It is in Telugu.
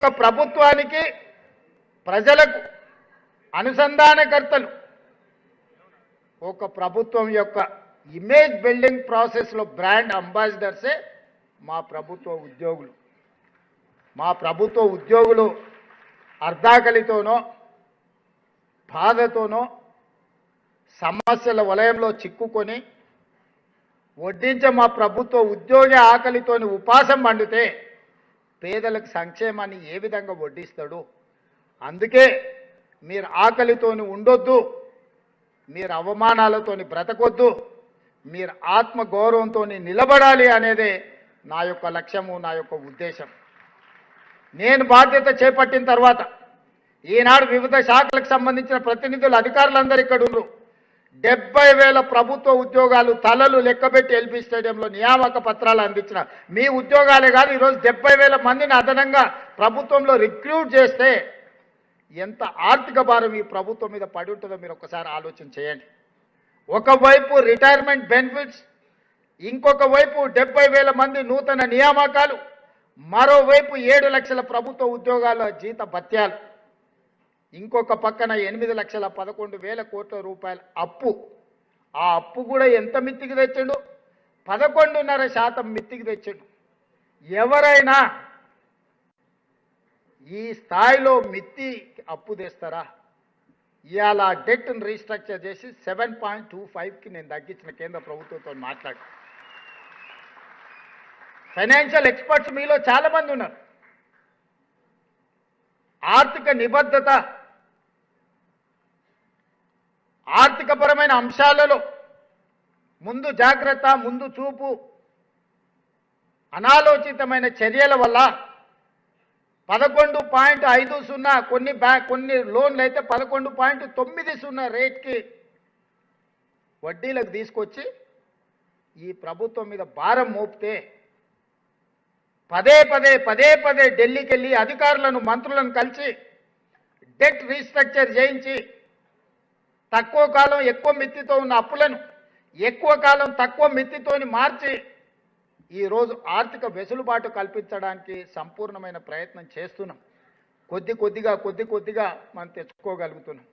ప్రభుత్వానికి ప్రజలకు అనుసంధానకర్తలు ఒక ప్రభుత్వం యొక్క ఇమేజ్ బిల్డింగ్ ప్రాసెస్లో బ్రాండ్ అంబాసిడర్సే మా ప్రభుత్వ ఉద్యోగులు. మా ప్రభుత్వ ఉద్యోగులు అర్ధాకలితోనో బాధతోనో సమస్యల వలయంలో చిక్కుకొని వడ్డించే మా ప్రభుత్వ ఉద్యోగి ఆకలితోని ఉపాసం పండితే పేదలకు సంక్షేమాన్ని ఏ విధంగా వడ్డిస్తాడు? అందుకే మీరు ఆకలితోని ఉండొద్దు, మీరు అవమానాలతోని బ్రతకొద్దు, మీరు ఆత్మగౌరవంతో నిలబడాలి అనేదే నా యొక్క లక్ష్యము, నా యొక్క ఉద్దేశం. నేను బాధ్యత చేపట్టిన తర్వాత ఈనాడు వివిధ శాఖలకు సంబంధించిన ప్రతినిధులు అధికారులందరూ ఇక్కడ ఉన్నారు. 70,000 ప్రభుత్వ ఉద్యోగాలు తలలు లెక్కబెట్టి ఎల్బీ స్టేడియంలో నియామక పత్రాలు అందించిన మీ ఉద్యోగాలే కాదు, ఈరోజు 70,000 మందిని అదనంగా ప్రభుత్వంలో రిక్రూట్ చేస్తే ఎంత ఆర్థిక భారం ఈ ప్రభుత్వం మీద పడి ఉంటుందో మీరు ఒకసారి ఆలోచన చేయండి. ఒకవైపు రిటైర్మెంట్ బెనిఫిట్స్, ఇంకొక వైపు 70,000 మంది నూతన నియామకాలు, మరోవైపు 7 లక్షల ప్రభుత్వ ఉద్యోగాల జీత భత్యాలు, ఇంకొక పక్కన 8,11,000 కోట్ల రూపాయల అప్పు. ఆ అప్పు కూడా ఎంత మిత్తికి తెచ్చిండు? 11.5% మిత్తికి తెచ్చిండు. ఎవరైనా ఈ స్థాయిలో మిత్తి అప్పు తెస్తారా? ఇవాళ డెట్ను రీస్ట్రక్చర్ చేసి 7.25కి నేను తగ్గించిన కేంద్ర ప్రభుత్వంతో మాట్లాడి. ఫైనాన్షియల్ ఎక్స్పర్ట్స్ మీలో చాలా మంది ఉన్నారు. ఆర్థిక నిబద్ధత, ఆర్థికపరమైన అంశాలలో ముందు జాగ్రత్త, ముందు చూపు, అనాలోచితమైన చర్యల వల్ల 11.50 కొన్ని లోన్లు అయితే 11.90 రేట్కి వడ్డీలకు తీసుకొచ్చి ఈ ప్రభుత్వం మీద భారం మోపితే పదే పదే ఢిల్లీకి వెళ్ళి అధికారులను, మంత్రులను కలిసి డెట్ రీస్ట్రక్చర్ చేయించి తక్కువ కాలం ఎక్కువ మిత్తితో ఉన్న అప్పులను ఎక్కువ కాలం తక్కువ మిత్తితోని మార్చి ఈరోజు ఆర్థిక వెసులుబాటు కల్పించడానికి సంపూర్ణమైన ప్రయత్నం చేస్తున్నాం. కొద్ది కొద్దిగా మనం తెచ్చుకోగలుగుతున్నాం.